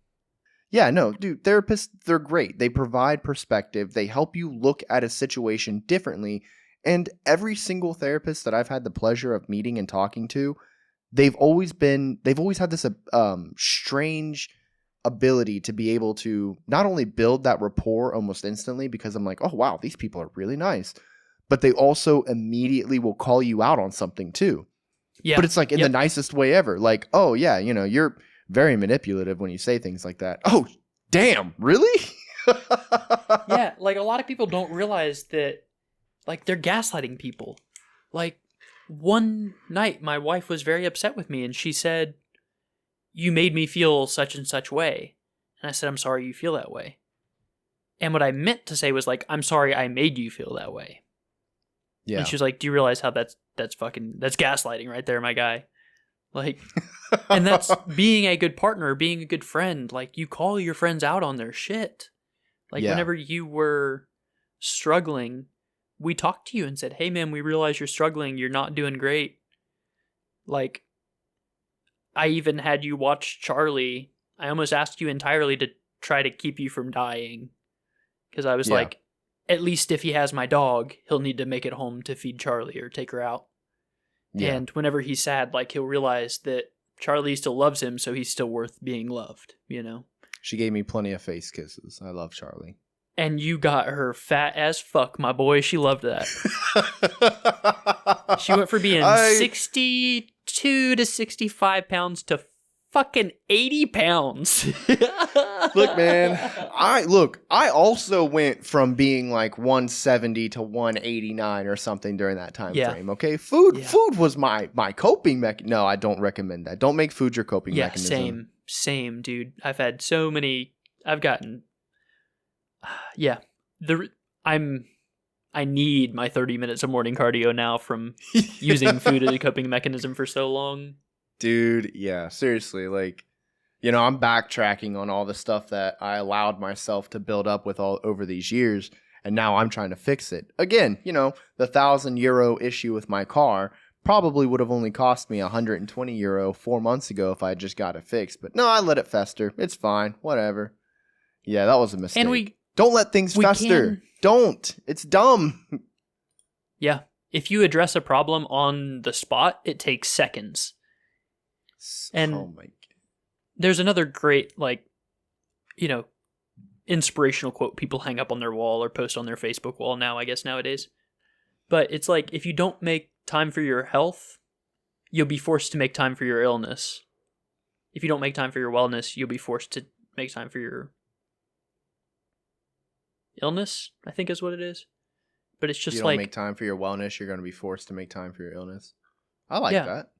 Yeah, no, dude, therapists, they're great. They provide perspective. They help you look at a situation differently. And every single therapist that I've had the pleasure of meeting and talking to, they've always had this strange ability to be able to not only build that rapport almost instantly, because I'm like, oh, wow, these people are really nice, but they also immediately will call you out on something too. Yeah. But it's like in the nicest way ever. Like, oh, yeah, you're very manipulative when you say things like that. Oh, damn, really? Yeah, like a lot of people don't realize that, like, they're gaslighting people. Like, one night my wife was very upset with me and she said, "You made me feel such and such way." And I said, "I'm sorry you feel that way." And what I meant to say was like, "I'm sorry I made you feel that way." Yeah. And she was like, "Do you realize how that's gaslighting right there, my guy?" Like, and that's being a good partner, being a good friend. Like, you call your friends out on their shit. Like, whenever you were struggling, we talked to you and said, "Hey, man, we realize you're struggling. You're not doing great." Like, I even had you watch Charlie. I almost asked you entirely to try to keep you from dying. Because I was like, at least if he has my dog, he'll need to make it home to feed Charlie or take her out. Yeah. And whenever he's sad, like, he'll realize that Charlie still loves him, so he's still worth being loved, She gave me plenty of face kisses. I love Charlie. And you got her fat as fuck, my boy. She loved that. She went from being 62 to 65 pounds to fucking 80 pounds. Look, man, I also went from being like 170 to 189 or something during that time frame. Okay, food was my coping mechanism. No, I don't recommend that. Don't make food your coping mechanism. Same, dude. I've had so many. I've gotten. I need my 30 minutes of morning cardio now from using food as a coping mechanism for so long. Dude, yeah, seriously, like, I'm backtracking on all the stuff that I allowed myself to build up with all over these years, and now I'm trying to fix it. Again, the €1,000 issue with my car probably would have only cost me €120 4 months ago if I had just got it fixed. But no, I let it fester. It's fine. Whatever. Yeah, that was a mistake. And don't let things fester. Don't. It's dumb. Yeah. If you address a problem on the spot, it takes seconds. And oh my God. There's another great, inspirational quote people hang up on their wall or post on their Facebook wall now, I guess, nowadays. But it's like, if you don't make time for your health, you'll be forced to make time for your illness. If you don't make time for your wellness, you'll be forced to make time for your illness, I think is what it is. But it's just you don't make time for your wellness, you're going to be forced to make time for your illness. I like that.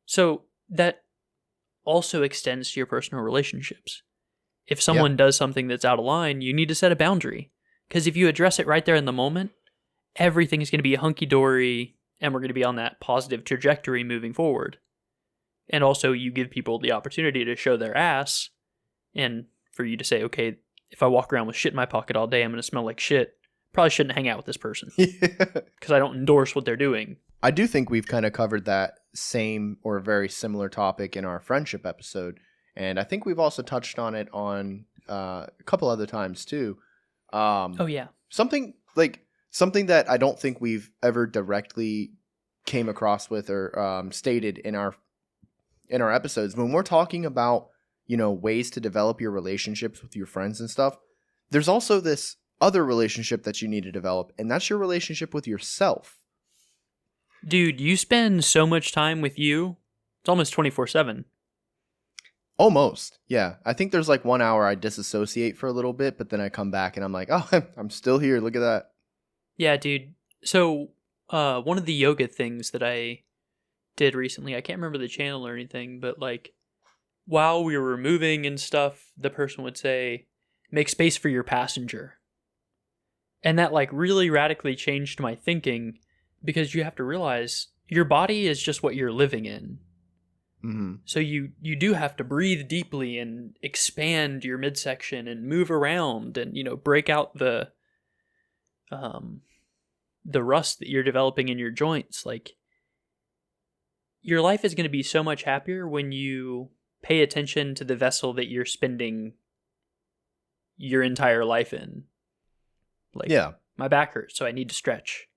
So that also extends to your personal relationships. If someone does something that's out of line, you need to set a boundary. Because if you address it right there in the moment, everything is going to be hunky-dory, and we're going to be on that positive trajectory moving forward. And also, you give people the opportunity to show their ass, and for you to say, okay, if I walk around with shit in my pocket all day, I'm going to smell like shit. Probably shouldn't hang out with this person. Because I don't endorse what they're doing. I do think we've kind of covered that same or very similar topic in our friendship episode. And I think we've also touched on it on a couple other times too. Oh, yeah. Something that I don't think we've ever directly came across with or stated in our episodes. When we're talking about, ways to develop your relationships with your friends and stuff, there's also this other relationship that you need to develop, and that's your relationship with yourself. Dude, you spend so much time with you. It's almost 24/7. Almost. Yeah. I think there's like 1 hour I disassociate for a little bit, but then I come back and I'm like, oh, I'm still here. Look at that. Yeah, dude. So, one of the yoga things that I did recently, I can't remember the channel or anything, but like, while we were moving and stuff, the person would say, make space for your passenger. And that like really radically changed my thinking, because you have to realize your body is just what you're living in. Mm-hmm. So you do have to breathe deeply and expand your midsection and move around and, break out the rust that you're developing in your joints. Like, your life is going to be so much happier when you pay attention to the vessel that you're spending your entire life in. Like, my back hurts, so I need to stretch.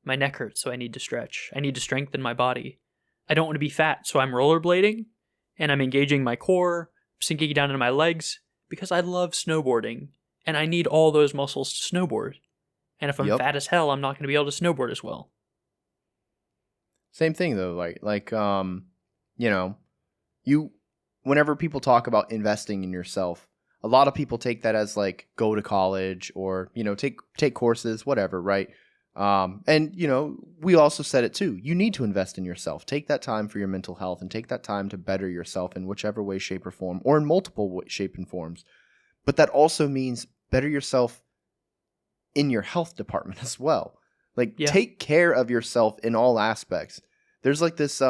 My neck hurts, so I need to stretch. I need to strengthen my body. I don't want to be fat, so I'm rollerblading, and I'm engaging my core, sinking down into my legs, because I love snowboarding, and I need all those muscles to snowboard. And if I'm fat as hell, I'm not going to be able to snowboard as well. Same thing, though. Whenever people talk about investing in yourself, a lot of people take that as like go to college or, take courses, whatever, right? And we also said it too. You need to invest in yourself. Take that time for your mental health and take that time to better yourself in whichever way, shape, or form, or in multiple shape and forms. But that also means better yourself in your health department as well. Take care of yourself in all aspects. There's like this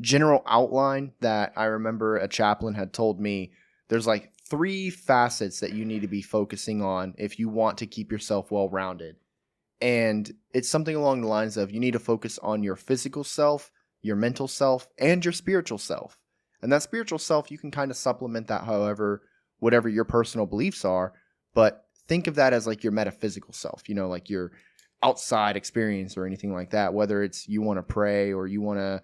general outline that I remember a chaplain had told me. There's like 3 facets that you need to be focusing on if you want to keep yourself well-rounded. And it's something along the lines of you need to focus on your physical self, your mental self, and your spiritual self. And that spiritual self, you can kind of supplement that whatever your personal beliefs are. But think of that as like your metaphysical self, like your outside experience or anything like that. Whether it's you want to pray or you want to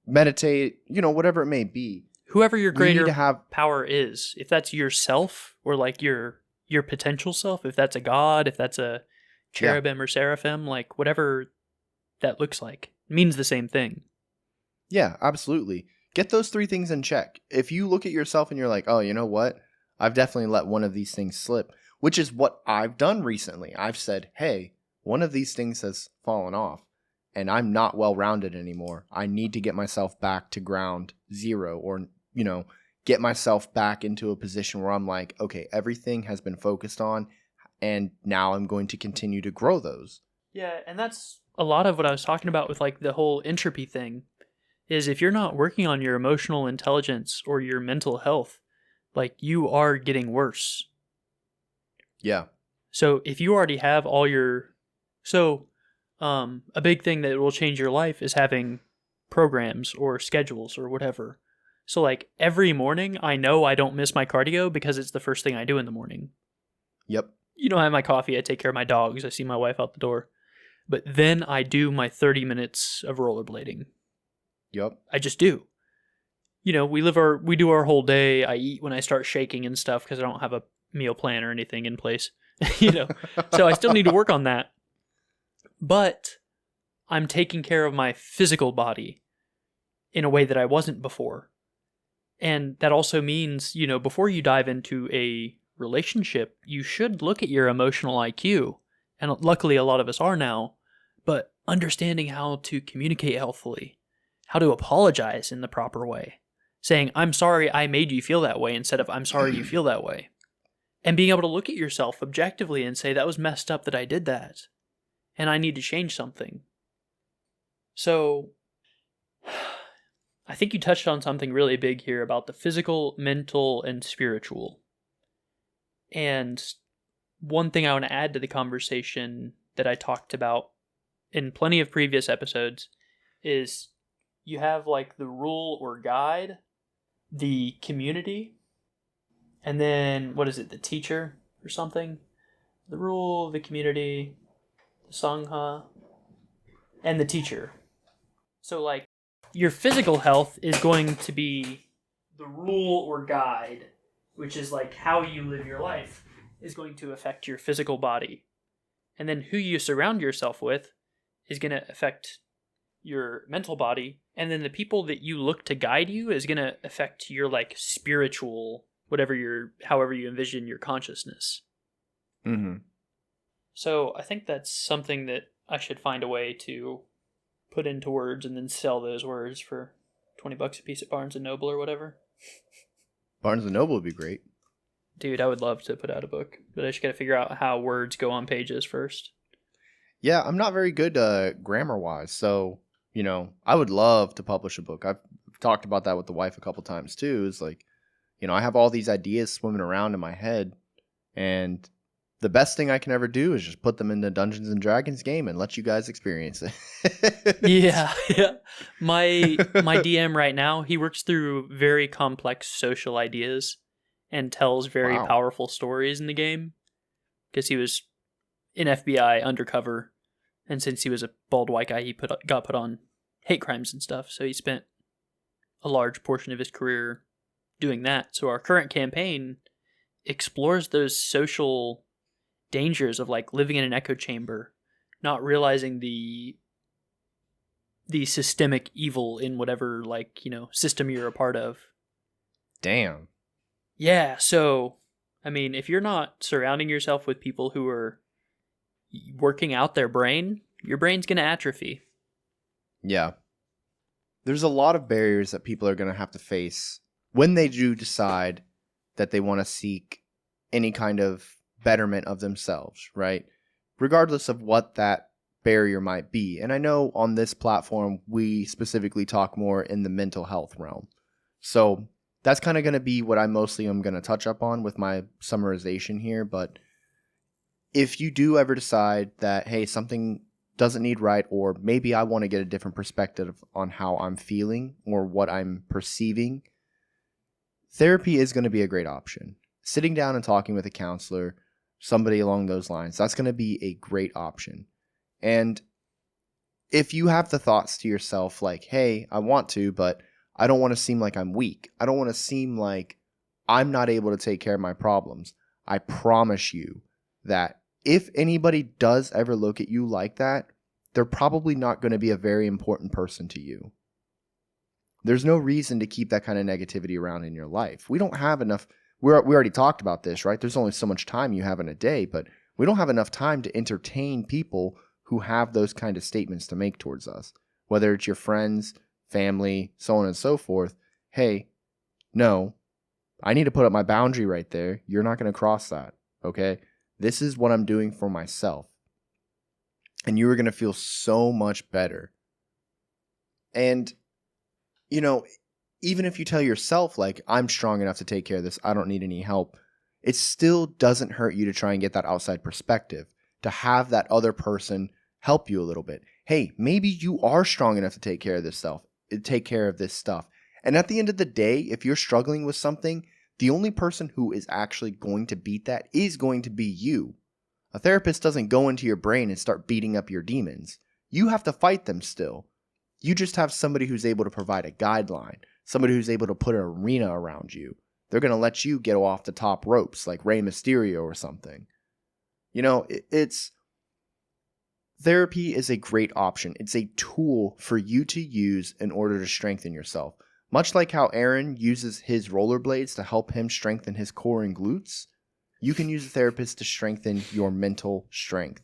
meditate, whatever it may be. Whoever your greater power is, if that's yourself or like your potential self, if that's a god, if that's a cherubim or seraphim, like whatever that looks like, means the same thing. Yeah, absolutely. Get those 3 things in check. If you look at yourself and you're like, oh, you know what? I've definitely let one of these things slip, which is what I've done recently. I've said, hey, one of these things has fallen off and I'm not well-rounded anymore. I need to get myself back to ground zero or, get myself back into a position where I'm like, okay, everything has been focused on and now I'm going to continue to grow those. Yeah, and that's a lot of what I was talking about with like the whole entropy thing, is if you're not working on your emotional intelligence or your mental health, like you are getting worse. Yeah. So if you already have all your... a big thing that will change your life is having programs or schedules or whatever. So like every morning, I know I don't miss my cardio because it's the first thing I do in the morning. Yep. I have my coffee, I take care of my dogs, I see my wife out the door. But then I do my 30 minutes of rollerblading. Yep. I just do. We do our whole day. I eat when I start shaking and stuff because I don't have a meal plan or anything in place. So I still need to work on that. but I'm taking care of my physical body in a way that I wasn't before. And that also means, before you dive into a relationship, you should look at your emotional IQ. And luckily, a lot of us are now, but understanding how to communicate healthfully, how to apologize in the proper way, saying, I'm sorry I made you feel that way instead of I'm sorry you feel that way. And being able to look at yourself objectively and say, that was messed up that I did that, and I need to change something. So I think you touched on something really big here about the physical, mental, and spiritual. And one thing I want to add to the conversation that I talked about in plenty of previous episodes is you have like the rule or guide, the community, and then what is it, the teacher or something? The rule, the community, the sangha, and the teacher. So like your physical health is going to be the rule or guide, which is like how you live your life is going to affect your physical body. And then who you surround yourself with is going to affect your mental body. And then the people that you look to guide you is going to affect your like spiritual, however you envision your consciousness. Mm-hmm. So I think that's something that I should find a way to put into words and then sell those words for $20 a piece at Barnes & Noble or whatever. Barnes & Noble would be great. Dude, I would love to put out a book, but I just got to figure out how words go on pages first. Yeah, I'm not very good grammar-wise, so, I would love to publish a book. I've talked about that with the wife a couple times, too. It's like, I have all these ideas swimming around in my head, and the best thing I can ever do is just put them in the Dungeons & Dragons game and let you guys experience it. Yeah. My DM right now, he works through very complex social ideas and tells very powerful stories in the game because he was in FBI undercover, and since he was a bald white guy, he got put on hate crimes and stuff, so he spent a large portion of his career doing that. So our current campaign explores those social dangers of like living in an echo chamber, not realizing the systemic evil in whatever system you're a part of. Damn. Yeah, so I mean, if you're not surrounding yourself with people who are working out their brain, your brain's going to atrophy. Yeah. There's a lot of barriers that people are going to have to face when they do decide that they want to seek any kind of betterment of themselves, right? Regardless of what that barrier might be. And I know on this platform, we specifically talk more in the mental health realm. So that's kind of going to be what I mostly am going to touch up on with my summarization here. But if you do ever decide that, hey, something doesn't need right, or maybe I want to get a different perspective on how I'm feeling or what I'm perceiving, therapy is going to be a great option. Sitting down and talking with a counselor, somebody along those lines, that's going to be a great option. And if you have the thoughts to yourself like, hey, I want to, but I don't want to seem like I'm weak. I don't want to seem like I'm not able to take care of my problems. I promise you that if anybody does ever look at you like that, they're probably not going to be a very important person to you. There's no reason to keep that kind of negativity around in your life. We don't have enough. We already talked about this, right? There's only so much time you have in a day, but we don't have enough time to entertain people who have those kind of statements to make towards us, whether it's your friends, family, so on and so forth. Hey, no, I need to put up my boundary right there. You're not going to cross that, okay? This is what I'm doing for myself. And you are going to feel so much better. And, even if you tell yourself, like, I'm strong enough to take care of this, I don't need any help, it still doesn't hurt you to try and get that outside perspective, to have that other person help you a little bit. Hey, maybe you are strong enough to take care of this stuff. And at the end of the day, if you're struggling with something, the only person who is actually going to beat that is going to be you. A therapist doesn't go into your brain and start beating up your demons. You have to fight them still. You just have somebody who's able to provide a guideline, somebody who's able to put an arena around you. They're going to let you get off the top ropes like Rey Mysterio or something. It's therapy is a great option. It's a tool for you to use in order to strengthen yourself. Much like how Aaron uses his rollerblades to help him strengthen his core and glutes, you can use a therapist to strengthen your mental strength.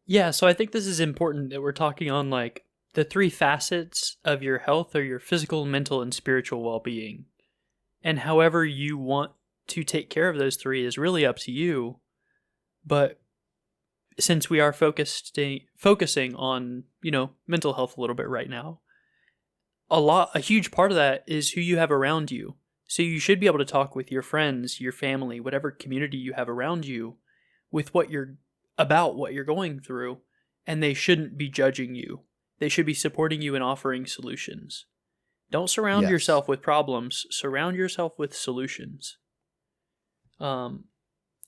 Yeah, so I think this is important that we're talking on like the three facets of your health or your physical, mental, and spiritual well-being. And however you want to take care of those three is really up to you. But since we are focusing on, mental health a little bit right now, a huge part of that is who you have around you. So you should be able to talk with your friends, your family, whatever community you have around you with what you're going through, and they shouldn't be judging you. They should be supporting you and offering solutions. Don't surround yourself with problems. Surround yourself with solutions. And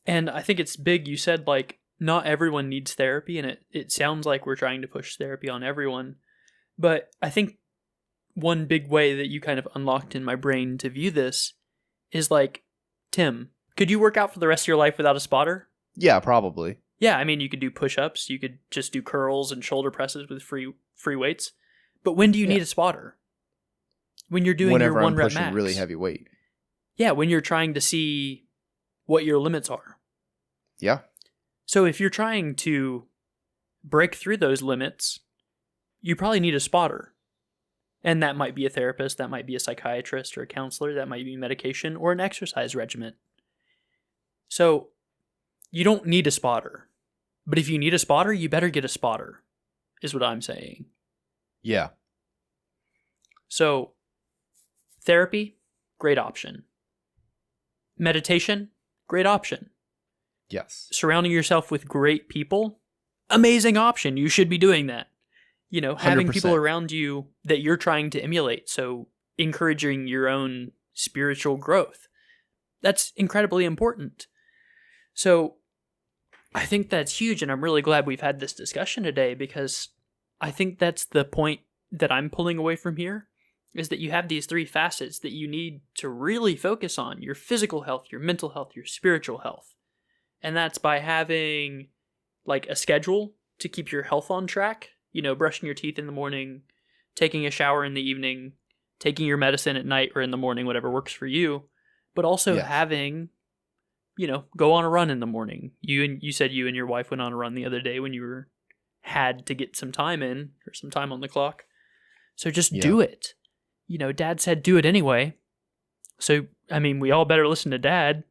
I think it's big. You said, like, not everyone needs therapy, and it sounds like we're trying to push therapy on everyone. But I think one big way that you kind of unlocked in my brain to view this is like, Tim, could you work out for the rest of your life without a spotter? Yeah, probably. Yeah, I mean, you could do push-ups, you could just do curls and shoulder presses with free weights. But when do you need a spotter? When you're doing your one rep max. Really heavy weight. Yeah, when you're trying to see what your limits are. Yeah. So if you're trying to break through those limits, you probably need a spotter. And that might be a therapist, that might be a psychiatrist or a counselor, that might be medication or an exercise regimen. So you don't need a spotter. But if you need a spotter, you better get a spotter, is what I'm saying. Yeah. So therapy, great option. Meditation, great option. Yes. Surrounding yourself with great people, amazing option. You should be doing that. Having 100%. people around you that you're trying to emulate. So encouraging your own spiritual growth. That's incredibly important. So I think that's huge, and I'm really glad we've had this discussion today, because I think that's the point that I'm pulling away from here, is that you have these three facets that you need to really focus on: your physical health, your mental health, your spiritual health. And that's by having like a schedule to keep your health on track, brushing your teeth in the morning, taking a shower in the evening, taking your medicine at night or in the morning, whatever works for you, but also having, go on a run in the morning. You said you and your wife went on a run the other day when you had to get some time in, or some time on the clock. So just do it. Dad said do it anyway. So, I mean, we all better listen to Dad.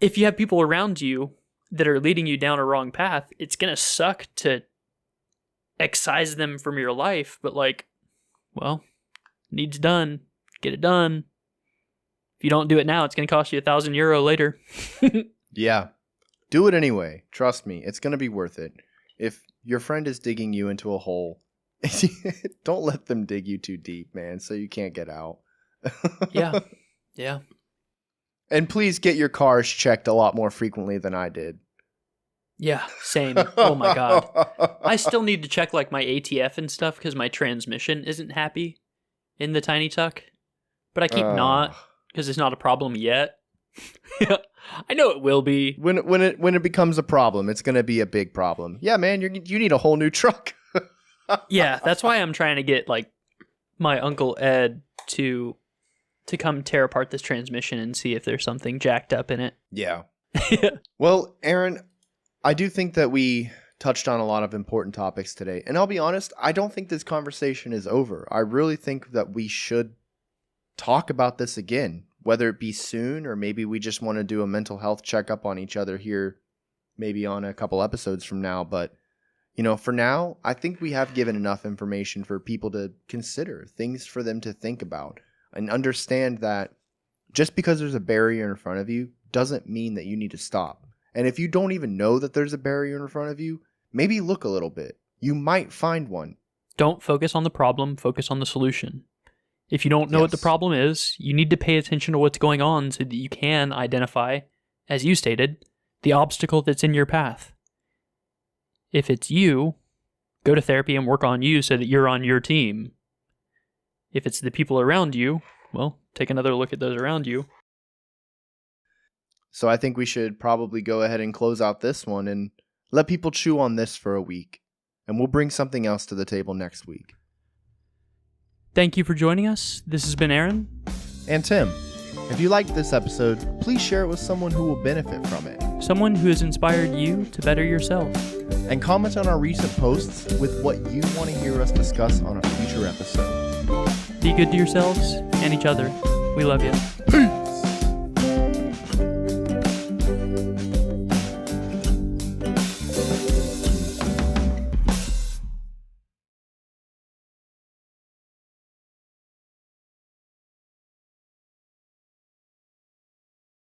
If you have people around you that are leading you down a wrong path, it's going to suck to excise them from your life. But needs done. Get it done. If you don't do it now, it's going to cost you €1,000 later. Yeah. Do it anyway. Trust me. It's going to be worth it. If your friend is digging you into a hole, don't let them dig you too deep, man, so you can't get out. Yeah. Yeah. And please get your cars checked a lot more frequently than I did. Yeah, same. Oh my God. I still need to check like my ATF and stuff because my transmission isn't happy in the Tiny Tuck. But I keep not, because it's not a problem yet. I know it will be. When it becomes a problem, it's going to be a big problem. Yeah, man, you need a whole new truck. Yeah, that's why I'm trying to get like my Uncle Ed to come tear apart this transmission and see if there's something jacked up in it. Yeah. Well, Aaron, I do think that we touched on a lot of important topics today. And I'll be honest, I don't think this conversation is over. I really think that we should talk about this again, whether it be soon or maybe we just want to do a mental health checkup on each other here, maybe on a couple episodes from now. But, for now, I think we have given enough information for people to consider, things for them to think about, and understand that just because there's a barrier in front of you doesn't mean that you need to stop. And if you don't even know that there's a barrier in front of you, maybe look a little bit. You might find one. Don't focus on the problem, focus on the solution. If you don't know what the problem is, you need to pay attention to what's going on so that you can identify, as you stated, the obstacle that's in your path. If it's you, go to therapy and work on you so that you're on your team. If it's the people around you, well, take another look at those around you. So I think we should probably go ahead and close out this one and let people chew on this for a week. And we'll bring something else to the table next week. Thank you for joining us. This has been Aaron. And Tim. If you liked this episode, please share it with someone who will benefit from it. Someone who has inspired you to better yourself. And comment on our recent posts with what you want to hear us discuss on a future episode. Be good to yourselves and each other. We love you. Peace.